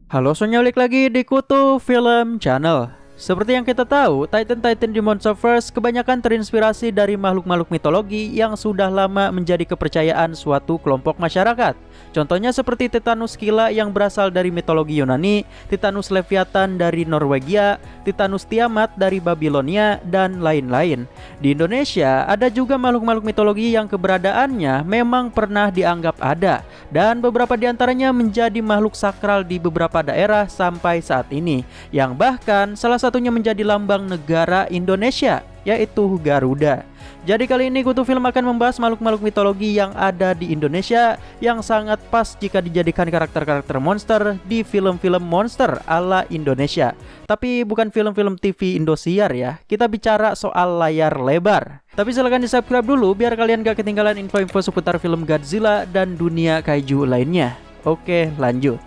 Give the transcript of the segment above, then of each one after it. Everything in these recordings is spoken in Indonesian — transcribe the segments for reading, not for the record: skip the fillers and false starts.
Halo, semuanya balik lagi di Kutu Film Channel. Seperti yang kita tahu, Titan-Titan di Monsterverse kebanyakan terinspirasi dari makhluk-makhluk mitologi yang sudah lama menjadi kepercayaan suatu kelompok masyarakat. Contohnya seperti Titanus Scylla yang berasal dari mitologi Yunani, Titanus Leviathan dari Norwegia, Titanus Tiamat dari Babilonia, dan lain-lain. Di Indonesia, ada juga makhluk-makhluk mitologi yang keberadaannya memang pernah dianggap ada, dan beberapa diantaranya menjadi makhluk sakral di beberapa daerah sampai saat ini, yang bahkan salah satunya menjadi lambang negara Indonesia, yaitu Garuda. Jadi kali ini Kutu Film akan membahas makhluk-makhluk mitologi yang ada di Indonesia yang sangat pas jika dijadikan karakter-karakter monster di film-film monster ala Indonesia. Tapi bukan film-film TV Indosiar ya, kita bicara soal layar lebar. Tapi silahkan di subscribe dulu biar kalian gak ketinggalan info-info seputar film Godzilla dan dunia kaiju lainnya. Oke, lanjut.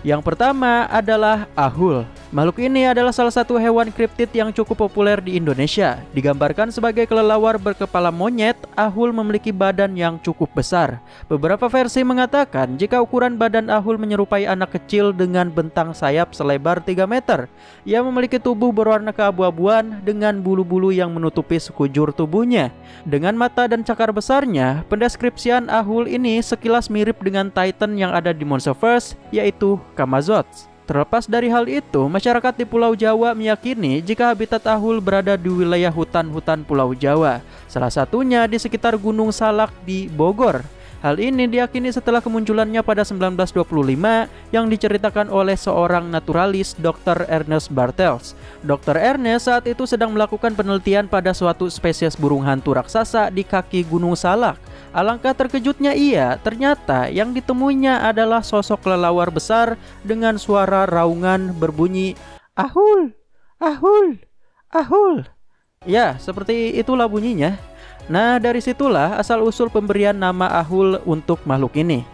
Yang pertama adalah Ahul. Makhluk ini adalah salah satu hewan kriptid yang cukup populer di Indonesia. Digambarkan sebagai kelelawar berkepala monyet, Ahul memiliki badan yang cukup besar. Beberapa versi mengatakan jika ukuran badan Ahul menyerupai anak kecil dengan bentang sayap selebar 3 meter. Ia memiliki tubuh berwarna keabu-abuan dengan bulu-bulu yang menutupi sekujur tubuhnya. Dengan mata dan cakar besarnya, pendeskripsian Ahul ini sekilas mirip dengan Titan yang ada di Monsterverse, yaitu Kamazots. Terlepas dari hal itu, masyarakat di Pulau Jawa meyakini jika habitat Ahul berada di wilayah hutan-hutan Pulau Jawa, salah satunya di sekitar Gunung Salak di Bogor. Hal ini diyakini setelah kemunculannya pada 1925 yang diceritakan oleh seorang naturalis Dr. Ernest Bartels. Dr. Ernest saat itu sedang melakukan penelitian pada suatu spesies burung hantu raksasa di kaki Gunung Salak. Alangkah terkejutnya ia, ternyata yang ditemuinya adalah sosok kelelawar besar dengan suara raungan berbunyi Ahul, Ahul, Ahul. Ya, seperti itulah bunyinya. Nah, dari situlah asal-usul pemberian nama Ahul untuk makhluk ini.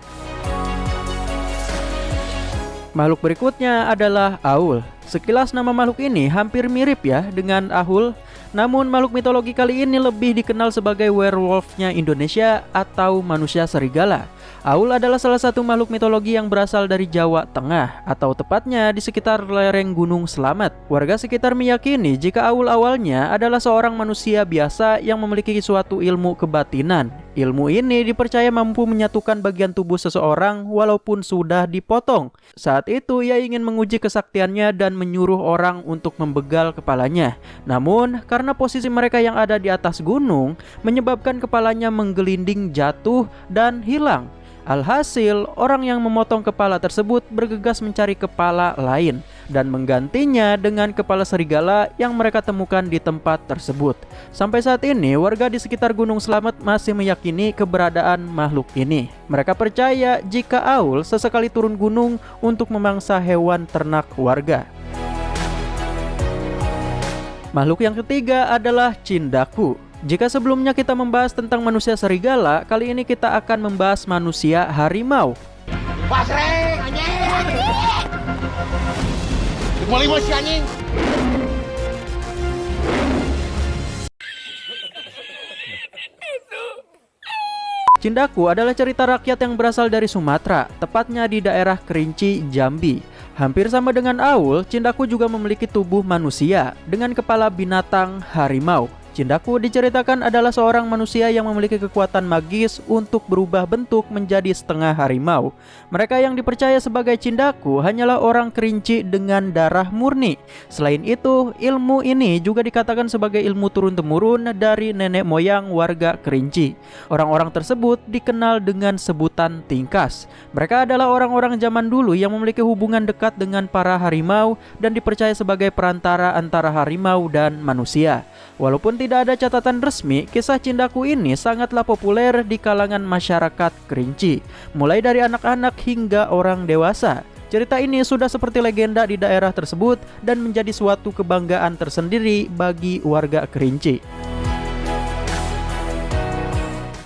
Makhluk berikutnya adalah Aul. Sekilas nama makhluk ini hampir mirip ya dengan Ahul. Namun makhluk mitologi kali ini lebih dikenal sebagai werewolf-nya Indonesia atau manusia serigala. Aul adalah salah satu makhluk mitologi yang berasal dari Jawa Tengah, atau tepatnya di sekitar lereng Gunung Slamet. Warga sekitar meyakini jika Aul awalnya adalah seorang manusia biasa yang memiliki suatu ilmu kebatinan. Ilmu ini dipercaya mampu menyatukan bagian tubuh seseorang walaupun sudah dipotong. Saat itu ia ingin menguji kesaktiannya dan menyuruh orang untuk membegal kepalanya. Namun karena posisi mereka yang ada di atas gunung menyebabkan kepalanya menggelinding jatuh dan hilang. Alhasil, orang yang memotong kepala tersebut bergegas mencari kepala lain dan menggantinya dengan kepala serigala yang mereka temukan di tempat tersebut. Sampai saat ini, warga di sekitar Gunung Slamet masih meyakini keberadaan makhluk ini. Mereka percaya jika Aul sesekali turun gunung untuk memangsa hewan ternak warga. Makhluk yang ketiga adalah Cindaku. Jika sebelumnya kita membahas tentang manusia serigala, kali ini kita akan membahas manusia harimau. Pasreng anjing. Mulai masih anjing. Cindaku adalah cerita rakyat yang berasal dari Sumatera, tepatnya di daerah Kerinci, Jambi. Hampir sama dengan Aul, Cindaku juga memiliki tubuh manusia dengan kepala binatang harimau. Cindaku diceritakan adalah seorang manusia yang memiliki kekuatan magis untuk berubah bentuk menjadi setengah harimau. Mereka yang dipercaya sebagai Cindaku hanyalah orang Kerinci dengan darah murni. Selain itu, ilmu ini juga dikatakan sebagai ilmu turun-temurun dari nenek moyang warga Kerinci. Orang-orang tersebut dikenal dengan sebutan tingkas. Mereka adalah orang-orang zaman dulu yang memiliki hubungan dekat dengan para harimau dan dipercaya sebagai perantara antara harimau dan manusia. Walaupun tidak ada catatan resmi, kisah Cindaku ini sangatlah populer di kalangan masyarakat Kerinci, mulai dari anak-anak hingga orang dewasa. Cerita ini sudah seperti legenda di daerah tersebut dan menjadi suatu kebanggaan tersendiri bagi warga Kerinci.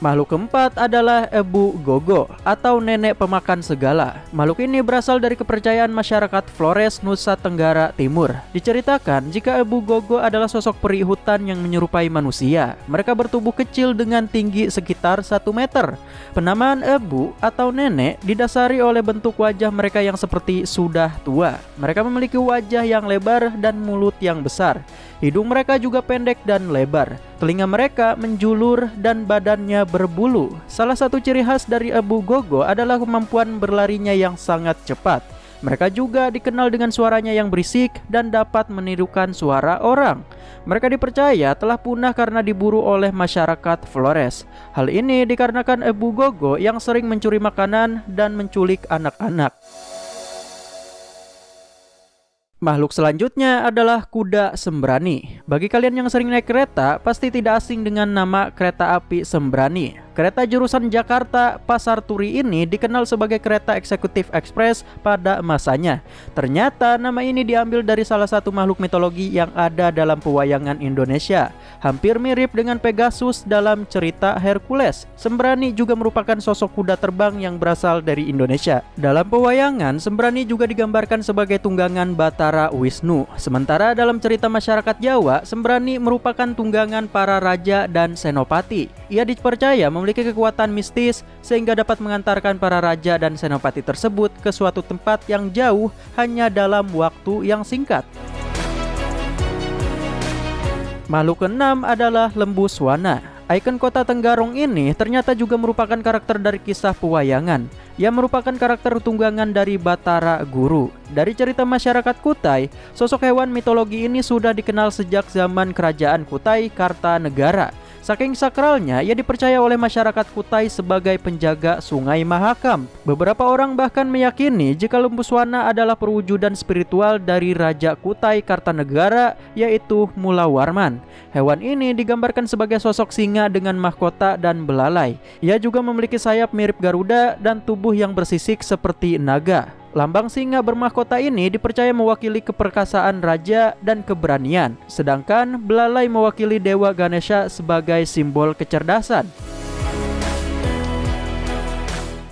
Makhluk keempat adalah Ebu Gogo atau nenek pemakan segala. Makhluk ini berasal dari kepercayaan masyarakat Flores, Nusa Tenggara Timur. Diceritakan jika Ebu Gogo adalah sosok peri hutan yang menyerupai manusia. Mereka bertubuh kecil dengan tinggi sekitar 1 meter. Penamaan Ebu atau nenek didasari oleh bentuk wajah mereka yang seperti sudah tua. Mereka memiliki wajah yang lebar dan mulut yang besar. Hidung mereka juga pendek dan lebar. Telinga mereka menjulur dan badannya berbulu. Salah satu ciri khas dari Ebu Gogo adalah kemampuan berlarinya yang sangat cepat. Mereka juga dikenal dengan suaranya yang berisik dan dapat menirukan suara orang. Mereka dipercaya telah punah karena diburu oleh masyarakat Flores. Hal ini dikarenakan Ebu Gogo yang sering mencuri makanan dan menculik anak-anak. Makhluk selanjutnya adalah kuda sembrani. Bagi kalian yang sering naik kereta, pasti tidak asing dengan nama kereta api sembrani. Kereta jurusan Jakarta Pasar Turi ini dikenal sebagai kereta eksekutif ekspres pada masanya. Ternyata nama ini diambil dari salah satu makhluk mitologi yang ada dalam pewayangan Indonesia. Hampir mirip dengan Pegasus dalam cerita Hercules. Sembrani juga merupakan sosok kuda terbang yang berasal dari Indonesia. Dalam pewayangan, Sembrani juga digambarkan sebagai tunggangan Batara Wisnu. Sementara dalam cerita masyarakat Jawa, Sembrani merupakan tunggangan para raja dan senopati. Ia dipercaya memiliki kekuatan mistis sehingga dapat mengantarkan para raja dan senopati tersebut ke suatu tempat yang jauh hanya dalam waktu yang singkat. Makhluk keenam adalah Lembu Swana. Ikon kota Tenggarong ini ternyata juga merupakan karakter dari kisah pewayangan. Ia merupakan karakter tunggangan dari Batara Guru. Dari cerita masyarakat Kutai, sosok hewan mitologi ini sudah dikenal sejak zaman kerajaan Kutai Kartanegara. Saking sakralnya, ia dipercaya oleh masyarakat Kutai sebagai penjaga Sungai Mahakam. Beberapa orang bahkan meyakini jika Lembu Swana adalah perwujudan spiritual dari Raja Kutai Kartanegara, yaitu Mula Warman. Hewan ini digambarkan sebagai sosok singa dengan mahkota dan belalai. Ia juga memiliki sayap mirip Garuda dan tubuh yang bersisik seperti naga. Lambang singa bermahkota ini dipercaya mewakili keperkasaan raja dan keberanian, sedangkan belalai mewakili Dewa Ganesha sebagai simbol kecerdasan.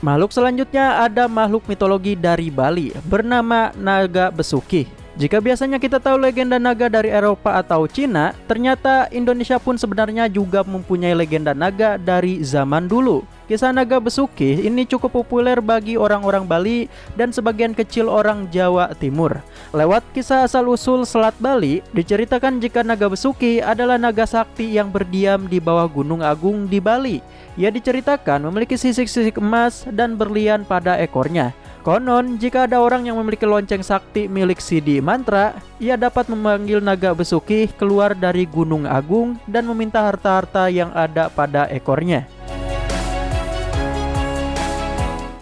Makhluk selanjutnya ada makhluk mitologi dari Bali bernama Naga Besuki. Jika biasanya kita tahu legenda naga dari Eropa atau Cina, ternyata Indonesia pun sebenarnya juga mempunyai legenda naga dari zaman dulu. Kisah Naga Besuki ini cukup populer bagi orang-orang Bali dan sebagian kecil orang Jawa Timur. Lewat kisah asal-usul Selat Bali, diceritakan jika Naga Besuki adalah naga sakti yang berdiam di bawah Gunung Agung di Bali. Ia diceritakan memiliki sisik-sisik emas dan berlian pada ekornya. Konon, jika ada orang yang memiliki lonceng sakti milik Sidi Mantra, ia dapat memanggil Naga Besuki keluar dari Gunung Agung dan meminta harta-harta yang ada pada ekornya.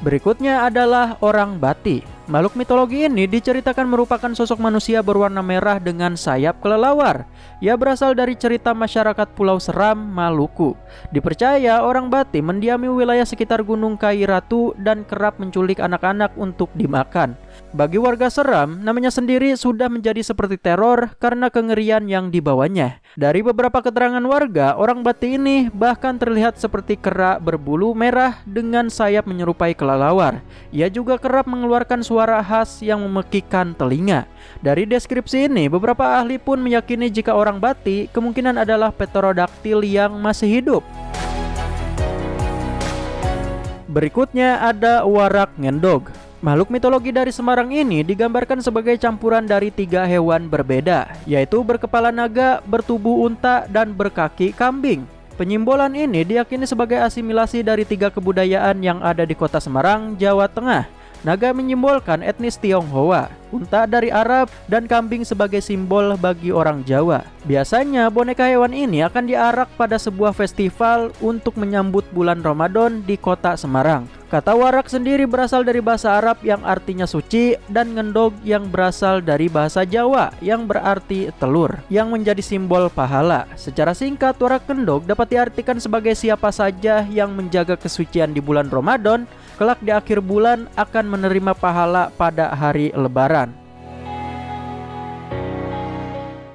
Berikutnya adalah orang Bati. Makhluk mitologi ini diceritakan merupakan sosok manusia berwarna merah dengan sayap kelelawar. Ia berasal dari cerita masyarakat Pulau Seram, Maluku. Dipercaya orang Bati mendiami wilayah sekitar Gunung Kairatu dan kerap menculik anak-anak untuk dimakan. Bagi warga Seram, namanya sendiri sudah menjadi seperti teror karena kengerian yang dibawanya. Dari beberapa keterangan warga, orang Bati ini bahkan terlihat seperti kera berbulu merah dengan sayap menyerupai kelelawar. Ia juga kerap mengeluarkan suara khas yang memekikkan telinga. Dari deskripsi ini, beberapa ahli pun meyakini jika orang Bati kemungkinan adalah pterodaktil yang masih hidup. Berikutnya ada Warak Ngendog. Makhluk mitologi dari Semarang ini digambarkan sebagai campuran dari 3 hewan berbeda, yaitu berkepala naga, bertubuh unta, dan berkaki kambing. Penyimbolan ini diyakini sebagai asimilasi dari 3 kebudayaan yang ada di kota Semarang, Jawa Tengah. Naga menyimbolkan etnis Tionghoa, unta dari Arab, dan kambing sebagai simbol bagi orang Jawa. Biasanya boneka hewan ini akan diarak pada sebuah festival untuk menyambut bulan Ramadan di kota Semarang. Kata warak sendiri berasal dari bahasa Arab yang artinya suci, dan ngendog yang berasal dari bahasa Jawa yang berarti telur, yang menjadi simbol pahala. Secara singkat, warak ngendog dapat diartikan sebagai siapa saja yang menjaga kesucian di bulan Ramadan, kelak di akhir bulan akan menerima pahala pada hari Lebaran.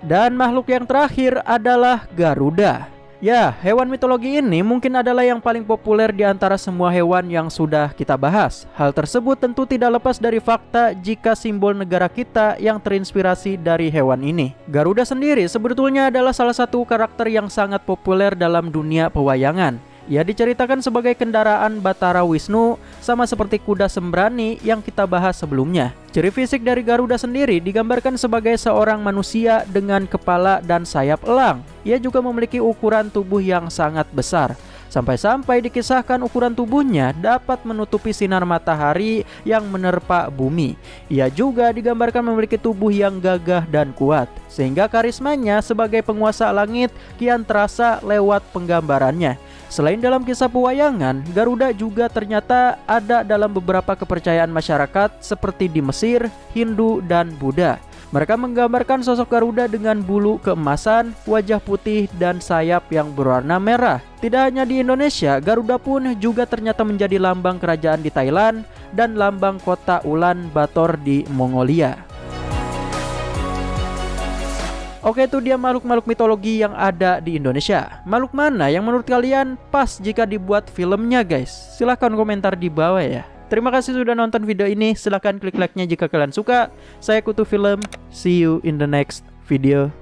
Dan makhluk yang terakhir adalah Garuda. Ya, hewan mitologi ini mungkin adalah yang paling populer di antara semua hewan yang sudah kita bahas. Hal tersebut tentu tidak lepas dari fakta jika simbol negara kita yang terinspirasi dari hewan ini. Garuda sendiri sebetulnya adalah salah satu karakter yang sangat populer dalam dunia pewayangan. Ia diceritakan sebagai kendaraan Batara Wisnu, sama seperti kuda sembrani yang kita bahas sebelumnya. Ciri fisik dari Garuda sendiri digambarkan sebagai seorang manusia dengan kepala dan sayap elang. Ia juga memiliki ukuran tubuh yang sangat besar. Sampai-sampai dikisahkan ukuran tubuhnya dapat menutupi sinar matahari yang menerpa bumi. Ia juga digambarkan memiliki tubuh yang gagah dan kuat, sehingga karismanya sebagai penguasa langit kian terasa lewat penggambarannya. Selain dalam kisah pewayangan, Garuda juga ternyata ada dalam beberapa kepercayaan masyarakat seperti di Mesir, Hindu, dan Buddha. Mereka menggambarkan sosok Garuda dengan bulu keemasan, wajah putih, dan sayap yang berwarna merah. Tidak hanya di Indonesia, Garuda pun juga ternyata menjadi lambang kerajaan di Thailand dan lambang kota Ulan Bator di Mongolia. Oke, itu dia makhluk-makhluk mitologi yang ada di Indonesia. Makhluk mana yang menurut kalian pas jika dibuat filmnya, guys? Silahkan komentar di bawah ya. Terima kasih sudah nonton video ini. Silahkan klik like-nya jika kalian suka. Saya Kutu Film. See you in the next video.